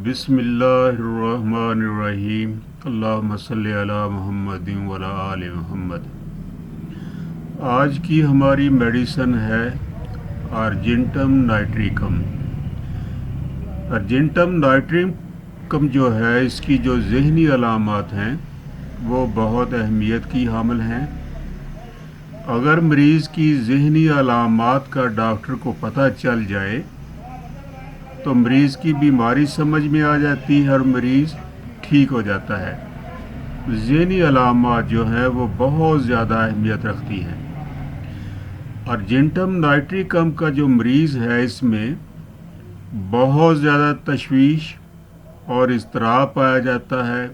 बिस्मिल्लाहिर्रहमानिर्रहीम। अल्लाहुम्मा सल्लि अला मुहम्मदिन व अला आलि मुहम्मद। आज की हमारी मेडिसिन है अर्जेंटम नाइट्रिकम। अर्जेंटम नाइट्रिकम जो है, इसकी जो ज़हनी अलामात हैं वो बहुत अहमियत की हामिल हैं। अगर मरीज़ की ज़हनी अलामात का डॉक्टर को पता चल जाए तो मरीज़ की बीमारी समझ में आ जाती है और मरीज़ ठीक हो जाता है। ज़हनी अलामात जो है वो बहुत ज़्यादा अहमियत रखती हैं। अर्जेंटम नाइट्रिकम का जो मरीज़ है, इसमें बहुत ज़्यादा तशवीश और इज़्तिराब पाया जाता है।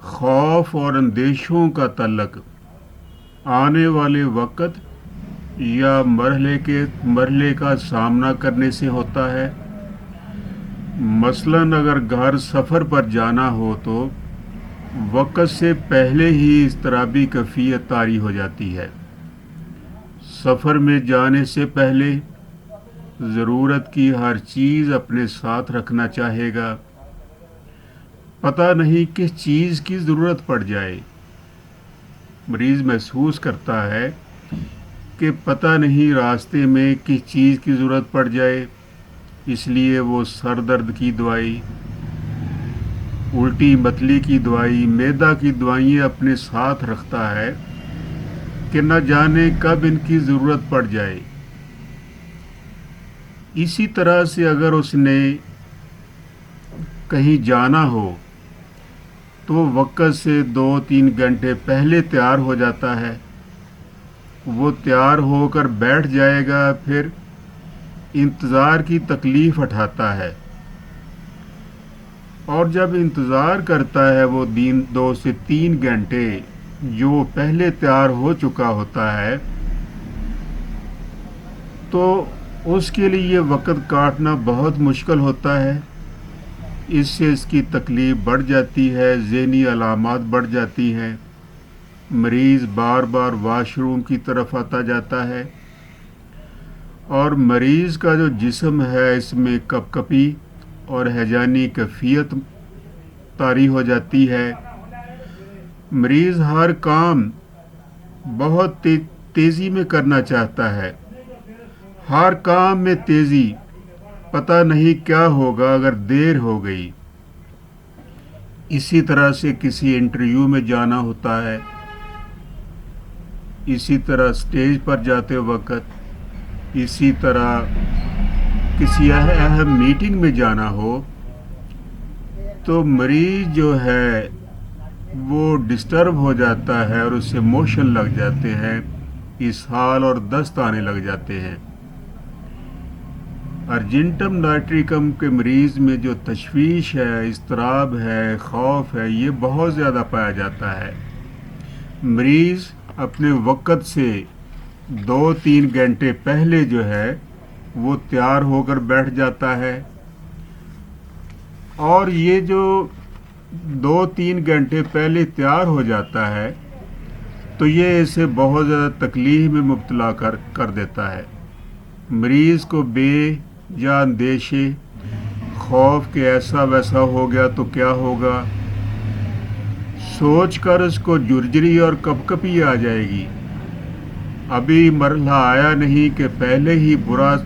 खौफ और अंदेशों का तल्लक आने वाले वक़्त या मरहले का सामना करने से होता है। मसलन अगर घर सफ़र पर जाना हो तो वक़्त से पहले ही इज़्तिराबी कैफियत तारी हो जाती है। सफ़र में जाने से पहले ज़रूरत की हर चीज़ अपने साथ रखना चाहेगा। पता नहीं किस चीज़ की ज़रूरत पड़ जाए। मरीज़ महसूस करता है कि पता नहीं रास्ते में किस चीज़ की ज़रूरत पड़ जाए, इसलिए वो सर दर्द की दवाई, उल्टी मतली की दवाई, मैदा की दवाइयाँ अपने साथ रखता है कि न जाने कब इनकी ज़रूरत पड़ जाए। इसी तरह से अगर उसने कहीं जाना हो तो वक़्त से 2-3 घंटे पहले तैयार हो जाता है। वो तैयार होकर बैठ जाएगा, फिर इंतज़ार की तकलीफ़ उठाता है और जब इंतज़ार करता है वो 2 से 3 घंटे जो पहले तैयार हो चुका होता है, तो उसके लिए वक़्त काटना बहुत मुश्किल होता है। इससे इसकी तकलीफ़ बढ़ जाती है, ज़हनी अलामात बढ़ जाती हैं। मरीज़ बार बार वाशरूम की तरफ आता जाता है और मरीज़ का जो जिस्म है, इसमें कपकपी और हैजानी कैफियत तारी हो जाती है। मरीज़ हर काम बहुत तेज़ी में करना चाहता है। हर काम में तेज़ी, पता नहीं क्या होगा अगर देर हो गई। इसी तरह से किसी इंटरव्यू में जाना होता है, इसी तरह स्टेज पर जाते वक्त, इसी तरह किसी अहम मीटिंग में जाना हो तो मरीज़ जो है वो डिस्टर्ब हो जाता है और उससे मोशन लग जाते हैं, इसहाल और दस्त आने लग जाते हैं। अर्जेंटम नाइट्रिकम के मरीज़ में जो तशवीश है, इज़्तिराब है, खौफ है, ये बहुत ज़्यादा पाया जाता है। मरीज़ अपने वक़्त से 2-3 घंटे पहले जो है वो तैयार होकर बैठ जाता है और ये जो 2-3 घंटे पहले तैयार हो जाता है तो ये इसे बहुत ज़्यादा तकलीफ़ में मुब्तला कर देता है। मरीज़ को बेजा अंदेशे, खौफ कि ऐसा वैसा हो गया तो क्या होगा, सोच कर उसको जुर्जरी और कपकपी आ जाएगी। अभी मरहला आया नहीं कि पहले ही बुरा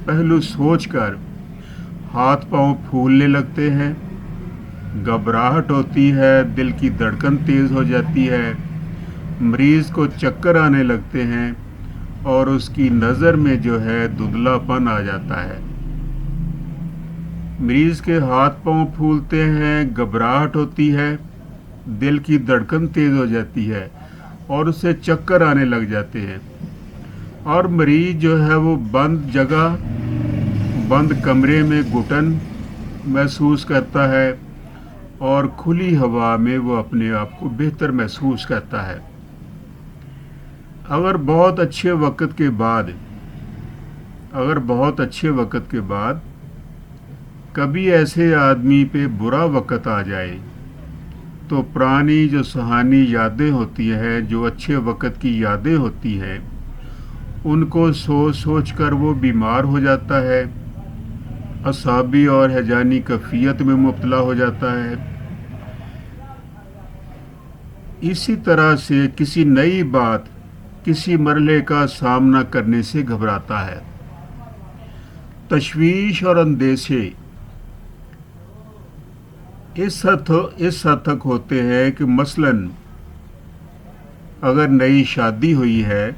पहलू सोचकर हाथ पांव फूलने लगते हैं, घबराहट होती है, दिल की धड़कन तेज़ हो जाती है, मरीज़ को चक्कर आने लगते हैं और उसकी नज़र में जो है धुंधलापन आ जाता है। मरीज़ के हाथ पांव फूलते हैं, घबराहट होती है, दिल की धड़कन तेज़ हो जाती है और उससे चक्कर आने लग जाते हैं और मरीज़ जो है वो बंद जगह, बंद कमरे में घुटन महसूस करता है और खुली हवा में वो अपने आप को बेहतर महसूस करता है। अगर बहुत अच्छे वक़्त के बाद कभी ऐसे आदमी पे बुरा वक़्त आ जाए तो पुरानी जो सुहानी यादें होती हैं, जो अच्छे वक़्त की यादें होती हैं, उनको सोच सोच कर वो बीमार हो जाता है असाबी और हैजानी कैफियत में मुब्तला हो जाता है। इसी तरह से किसी नई बात, किसी मरहले का सामना करने से घबराता है। तशवीश और अंदेशे इस हद तक होते हैं कि मसलन अगर नई शादी हुई है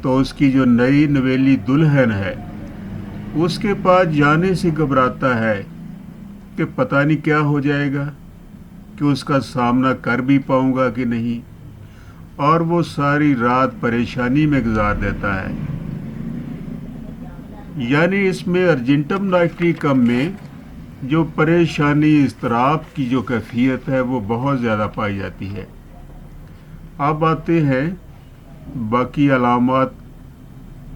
तो उसकी जो नई नवेली दुल्हन है उसके पास जाने से घबराता है कि पता नहीं क्या हो जाएगा, कि उसका सामना कर भी पाऊंगा कि नहीं, और वो सारी रात परेशानी में गुजार देता है। यानी इसमें अर्जेंटम नाइट्रिकम में जो परेशानी, इज़्तिराब की जो कैफियत है वो बहुत ज़्यादा पाई जाती है। अब आते हैं बाकी अलामात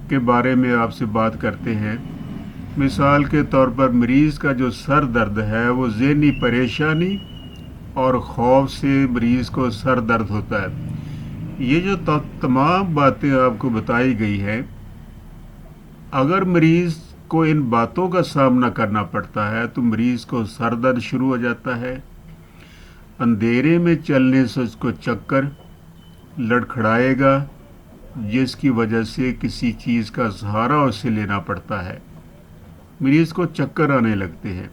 के बारे में आपसे बात करते हैं। मिसाल के तौर पर मरीज़ का जो सर दर्द है वो ज़हनी परेशानी और खौफ से मरीज़ को सर दर्द होता है। ये जो तमाम बातें आपको बताई गई हैं, अगर मरीज़ को इन बातों का सामना करना पड़ता है तो मरीज़ को सर दर्द शुरू हो जाता है। अंधेरे में चलने से उसको चक्कर लड़खड़ाएगा, जिसकी वजह से किसी चीज़ का सहारा उसे लेना पड़ता है। मरीज़ को चक्कर आने लगते हैं।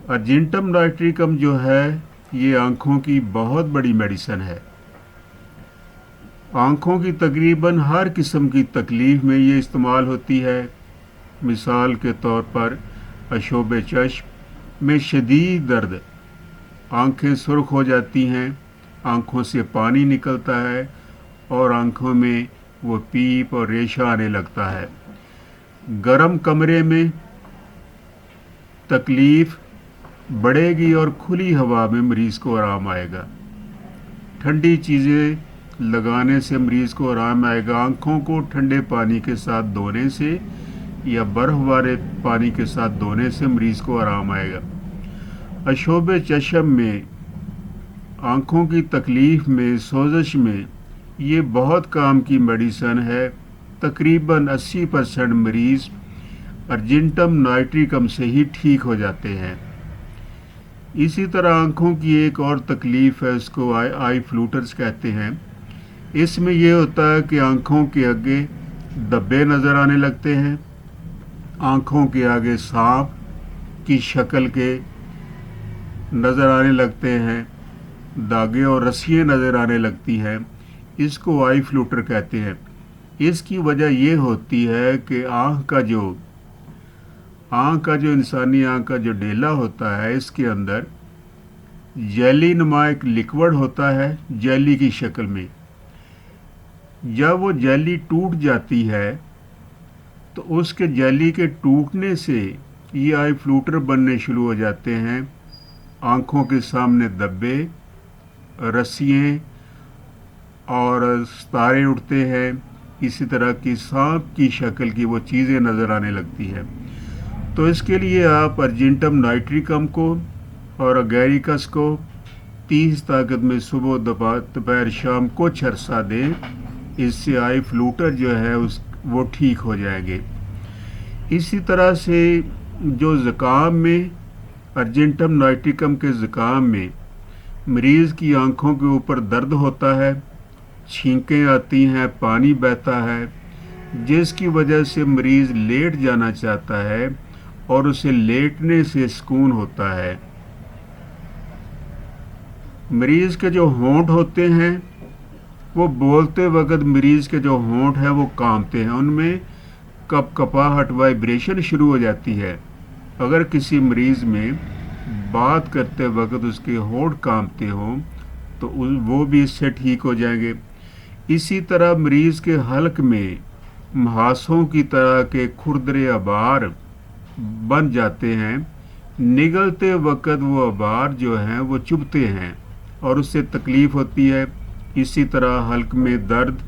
अर्जेंटम नाइट्रिकम जो है ये आँखों की बहुत बड़ी मेडिसिन है। आँखों की तकरीबन हर किस्म की तकलीफ़ में ये इस्तेमाल होती है। मिसाल के तौर पर अशोब चश्म में शदीद दर्द, आँखें सुर्ख हो जाती हैं, आँखों से पानी निकलता है और आँखों में वो पीप और रेशा आने लगता है। गर्म कमरे में तकलीफ़ बढ़ेगी और खुली हवा में मरीज़ को आराम आएगा। ठंडी चीज़ें लगाने से मरीज़ को आराम आएगा। आँखों को ठंडे पानी के साथ धोने से या बर्फ़ वाले पानी के साथ धोने से मरीज़ को आराम आएगा। अशोब चश्म में, आँखों की तकलीफ़ में, सोजिश में ये बहुत काम की मेडिसिन है। तकरीबन 80% मरीज़ अर्जेंटम नाइट्रिकम से ही ठीक हो जाते हैं। इसी तरह आँखों की एक और तकलीफ़ है, इसको आई फ्लूटर्स कहते हैं। इसमें यह होता है कि आँखों के आगे धब्बे नज़र आने लगते हैं, आँखों के आगे सांप की शक्ल के नज़र आने लगते हैं, दागे और रस्सियाँ नज़र आने लगती हैं। इसको आई फ्लूटर कहते हैं। इसकी वजह ये होती है कि आँख का जो इंसानी आँख का जो डेला होता है, इसके अंदर जेली नुमा एक लिक्विड होता है, जेली की शक्ल में। जब वो जेली टूट जाती है तो उसके जेली के टूटने से ये आई फ्लूटर बनने शुरू हो जाते हैं। आँखों के सामने धब्बे, रस्सियाँ और सितारे उठते हैं। इसी तरह की सांप की शक्ल की वो चीज़ें नज़र आने लगती है। तो इसके लिए आप अर्जेंटम नाइट्रिकम को और अगैरिकस को 30 ताकत में सुबह दोपहर शाम कुछ अरसा दें। इससे आई फ्लूटर जो है वो ठीक हो जाएंगे। इसी तरह से जो ज़ुकाम में, अर्जेंटम नाइट्रिकम के ज़ुकाम में मरीज़ की आँखों के ऊपर दर्द होता है, छींकें आती हैं, पानी बहता है, जिसकी वजह से मरीज़ लेट जाना चाहता है और उसे लेटने से सुकून होता है। मरीज़ के जो होंठ होते हैं वो बोलते वक्त मरीज़ के जो होंठ हैं वो कांपते हैं, उनमें कपकपाहट, वाइब्रेशन शुरू हो जाती है। अगर किसी मरीज़ में बात करते वक्त उसके होंठ कांपते हों तो वो भी इससे ठीक हो जाएंगे। इसी तरह मरीज़ के हलक में मुहासों की तरह के खुरदरे आबार बन जाते हैं, निगलते वक्त वो आबार जो हैं वो चुभते हैं और उससे तकलीफ़ होती है। इसी तरह हलक में दर्द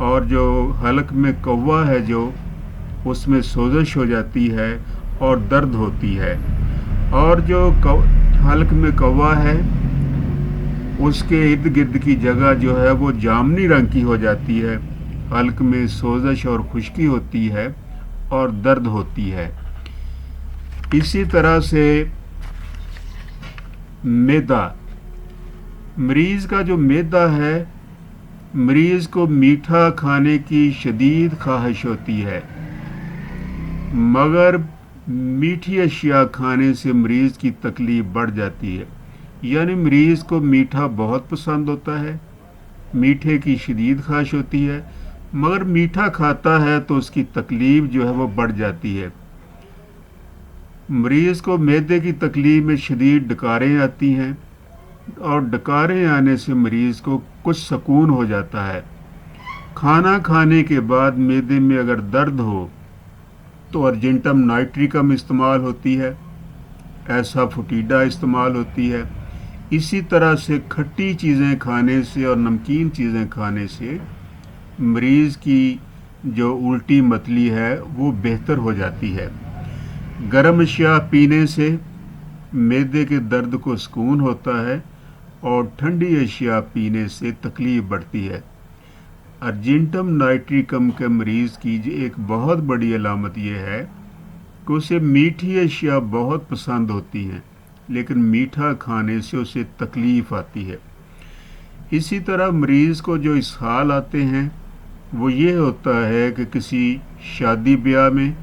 और जो हलक में कौवा है जो उसमें सोजिश हो जाती है और दर्द होती है। और जो हलक में कौवा है उसके इर्द गिर्द की जगह जो है वो जामनी रंग की हो जाती है। हलक में सोजिश और खुश्की होती है और दर्द होती है। इसी तरह से मैदा, मरीज़ का जो मैदा है, मरीज़ को मीठा खाने की शदीद ख्वाहिश होती है, मगर मीठी अशिया खाने से मरीज़ की तकलीफ़ बढ़ जाती है। यानी मरीज़ को मीठा बहुत पसंद होता है, मीठे की शदीद ख्वाहिश होती है, मगर मीठा खाता है तो उसकी तकलीफ़ जो है वो बढ़ जाती है। मरीज़ को मैदे की तकलीफ़ में शदीद डकारें आती हैं और डकारें आने से मरीज़ को कुछ सुकून हो जाता है। खाना खाने के बाद मैदे में अगर दर्द हो तो अर्जेंटम नाइट्रिकम इस्तेमाल होती है, एसाफोटिडा इस्तेमाल होती है। इसी तरह से खट्टी चीज़ें खाने से और नमकीन चीज़ें खाने से मरीज़ की जो उल्टी मतली है वो बेहतर हो जाती है। गर्म अशिया पीने से मैदे के दर्द को सुकून होता है और ठंडी अशिया पीने से तकलीफ़ बढ़ती है। अर्जेंटम नाइट्रिकम के मरीज़ की एक बहुत बड़ी अलामत यह है कि उसे मीठी अशिया बहुत पसंद होती हैं, लेकिन मीठा खाने से उसे तकलीफ़ आती है। इसी तरह मरीज़ को जो इसहाल आते हैं वो ये होता है कि किसी शादी ब्याह में,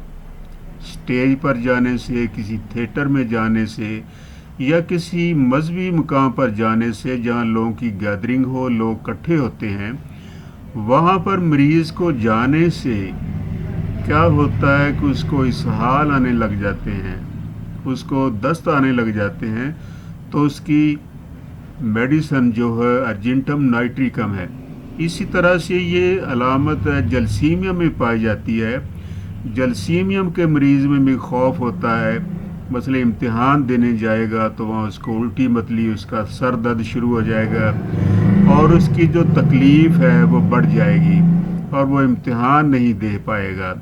स्टेज पर जाने से, किसी थिएटर में जाने से या किसी मजहबी मुकाम पर जाने से जहाँ लोगों की गैदरिंग हो, लोग इकट्ठे होते हैं, वहाँ पर मरीज़ को जाने से क्या होता है कि उसको इसहाल आने लग जाते हैं, उसको दस्त आने लग जाते हैं, तो उसकी मेडिसन जो है अर्जेंटम नाइट्रिकम है। इसी तरह से ये अलामत जलसीमिया में पाई जाती है। जलसीमियम के मरीज़ में भी खौफ होता है, मसले इम्तिहान देने जाएगा तो वहाँ उसको उल्टी मतली, उसका सर दर्द शुरू हो जाएगा और उसकी जो तकलीफ़ है वो बढ़ जाएगी और वो इम्तिहान नहीं दे पाएगा।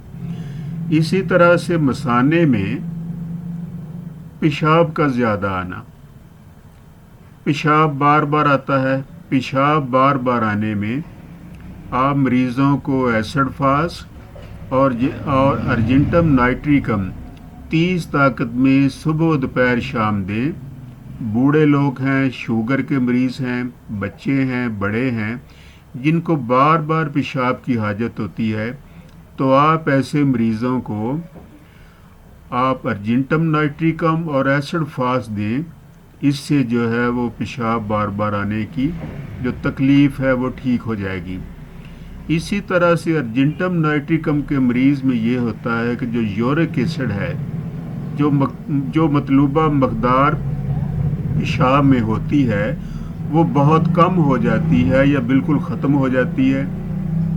इसी तरह से मसाने में पेशाब का ज़्यादा आना, पेशाब बार बार आता है। पेशाब बार बार आने में आप मरीज़ों को एसिड फास और अर्जेंटम नाइट्रिकम 30 ताकत में सुबह दोपहर शाम दें। बूढ़े लोग हैं, शुगर के मरीज़ हैं, बच्चे हैं, बड़े हैं, जिनको बार बार पेशाब की हाजत होती है, तो आप ऐसे मरीज़ों को आप अर्जेंटम नाइट्रिकम और एसिड फास दें। इससे जो है वो पेशाब बार बार आने की जो तकलीफ़ है वो ठीक हो जाएगी। इसी तरह से अर्जेंटम नाइट्रिकम के मरीज़ में ये होता है कि जो यूरिक एसिड है, जो मतलूबा मकदार पेशाब में होती है वो बहुत कम हो जाती है या बिल्कुल ख़त्म हो जाती है।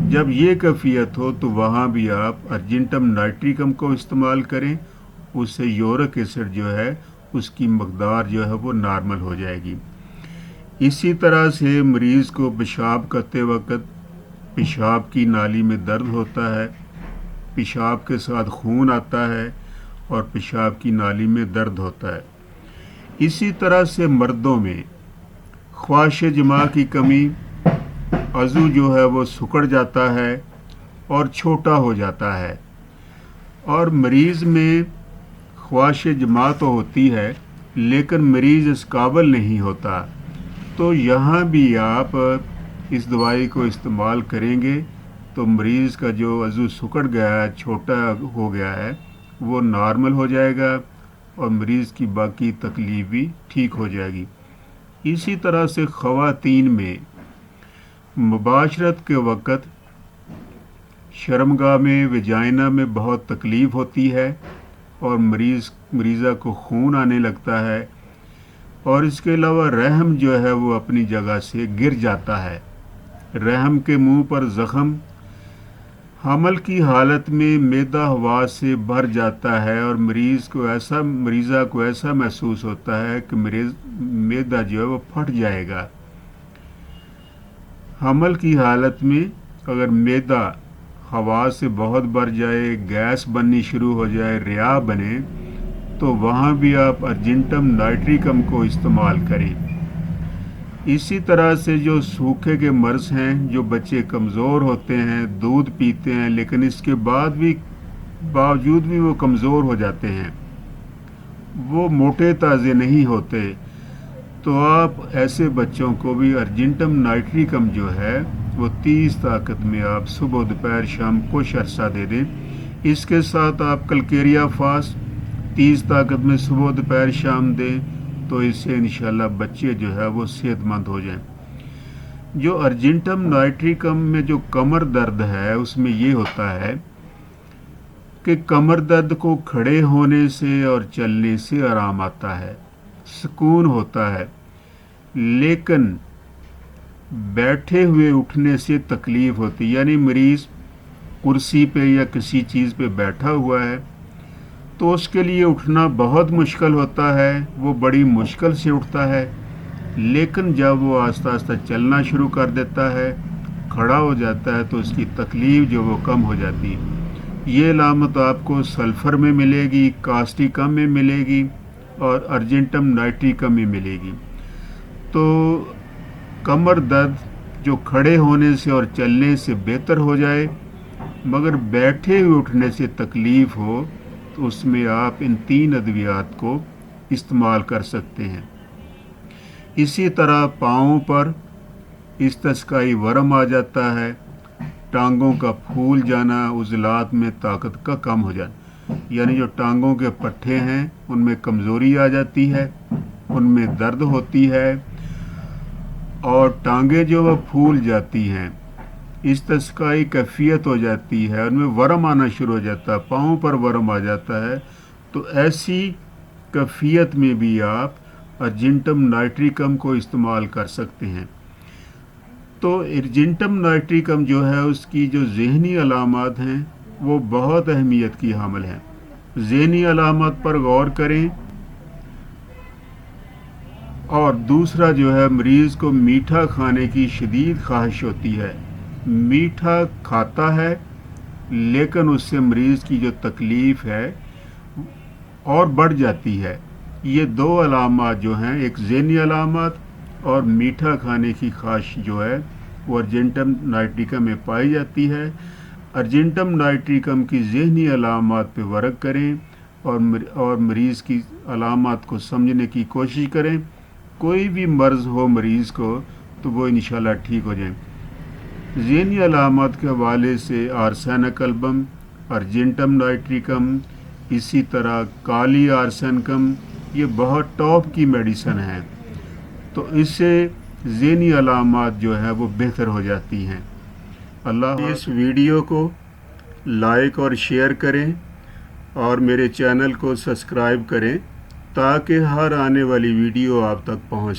जब ये कैफियत हो तो वहाँ भी आप अर्जेंटम नाइट्रिकम को इस्तेमाल करें, उससे यूरिक एसिड जो है उसकी मकदार जो है वो नॉर्मल हो जाएगी। इसी तरह से मरीज़ को पेशाब करते वक्त पेशाब की नाली में दर्द होता है, पेशाब के साथ खून आता है और पेशाब की नाली में दर्द होता है। इसी तरह से मर्दों में ख्वाहिश जमा की कमी, अज़ू जो है वो सिकुड़ जाता है और छोटा हो जाता है, और मरीज़ में ख्वाहिश जमा तो होती है लेकिन मरीज़ इस काबिल नहीं होता। तो यहाँ भी आप इस दवाई को इस्तेमाल करेंगे तो मरीज़ का जो अज़ू सिकुड़ गया है, छोटा हो गया है, वो नॉर्मल हो जाएगा और मरीज़ की बाकी तकलीफ़ भी ठीक हो जाएगी। इसी तरह से ख़वातीन में मुबाशरत के वक़्त शर्मगाह में, वजाइना में बहुत तकलीफ़ होती है और मरीज़ा को खून आने लगता है, और इसके अलावा रहम जो है वो अपनी जगह से गिर जाता है। रहम के मुंह पर ज़ख़म, हमल की हालत में मैदा हवा से भर जाता है और मरीज़ा को ऐसा महसूस होता है कि मैदा जो है वो फट जाएगा। हमल की हालत में अगर मैदा हवा से बहुत भर जाए, गैस बननी शुरू हो जाए, रिया बने, तो वहाँ भी आप अर्जेंटम नाइट्रिकम को इस्तेमाल करें। इसी तरह से जो सूखे के मर्ज़ हैं, जो बच्चे कमज़ोर होते हैं, दूध पीते हैं लेकिन इसके बावजूद भी वो कमज़ोर हो जाते हैं, وہ موٹے تازے نہیں ہوتے، تو آپ ایسے بچوں کو بھی ارجنٹم نائٹریکم جو ہے وہ 30 طاقت میں آپ صبح دوپہر شام کچھ عرصہ دے دیں۔ اس کے ساتھ آپ کلکیریا فاسٹ 30 طاقت میں صبح دوپہر شام دیں، تو اس سے انشاءاللہ بچے جو ہے وہ صحت مند ہو جائیں۔ جو ارجنٹم نائٹریکم میں جو کمر درد ہے اس میں یہ ہوتا ہے کہ کمر درد کو کھڑے ہونے سے اور چلنے سے آرام آتا ہے، سکون ہوتا ہے، لیکن بیٹھے ہوئے اٹھنے سے تکلیف ہوتی، یعنی مریض کرسی پہ یا کسی چیز پہ بیٹھا ہوا ہے تو اس کے لیے اٹھنا بہت مشکل ہوتا ہے، وہ بڑی مشکل سے اٹھتا ہے، لیکن جب وہ آہستہ آہستہ چلنا شروع کر دیتا ہے، کھڑا ہو جاتا ہے، تو اس کی تکلیف جو وہ کم ہو جاتی ہے۔ یہ علامت آپ کو سلفر میں ملے گی، کاسٹیکم میں ملے گی اور ارجنٹم نائٹریکم میں ملے گی۔ تو کمر درد جو کھڑے ہونے سے اور چلنے سے بہتر ہو جائے مگر بیٹھے ہوئے اٹھنے سے تکلیف ہو، تو اس میں آپ ان 3 ادویات کو استعمال کر سکتے ہیں۔ اسی طرح پاؤں پر استسقائی ورم آ جاتا ہے، ٹانگوں کا پھول جانا، عضلات میں طاقت کا کم ہو جانا، یعنی جو ٹانگوں کے پٹھے ہیں ان میں کمزوری آ جاتی ہے، ان میں درد ہوتی ہے اور ٹانگیں جو وہ پھول جاتی ہیں، استسقائی کیفیت ہو جاتی ہے، ان میں ورم آنا شروع ہو جاتا ہے، پاؤں پر ورم آ جاتا ہے، تو ایسی کیفیت میں بھی آپ ارجنٹم نائٹریکم کو استعمال کر سکتے ہیں۔ تو ارجنٹم نائٹریکم جو ہے اس کی جو ذہنی علامات ہیں وہ بہت اہمیت کی حامل ہیں۔ ذہنی علامات پر غور کریں، اور دوسرا جو ہے مریض کو میٹھا کھانے کی شدید خواہش ہوتی ہے، میٹھا کھاتا ہے لیکن اس سے مریض کی جو تکلیف ہے اور بڑھ جاتی ہے۔ یہ 2 علامات جو ہیں، ایک ذہنی علامات اور میٹھا کھانے کی خواہش جو ہے وہ ارجنٹم نائٹریکم میں پائی جاتی ہے۔ ارجنٹم نائٹریکم کی ذہنی علامات پہ ورک کریں اور مریض کی علامات کو سمجھنے کی کوشش کریں۔ کوئی بھی مرض ہو مریض کو تو وہ انشاءاللہ ٹھیک ہو جائیں۔ ذہنی علامات کے حوالے سے آرسینک البم، ارجنٹم نائٹریکم، اسی طرح کالی آرسینکم، یہ بہت ٹاپ کی میڈیسن ہیں، تو اس سے ذہنی علامات جو ہے وہ بہتر ہو جاتی ہیں۔ اللہ اس ویڈیو کو لائک اور شیئر کریں اور میرے چینل کو سبسکرائب کریں تاکہ ہر آنے والی ویڈیو آپ تک پہنچ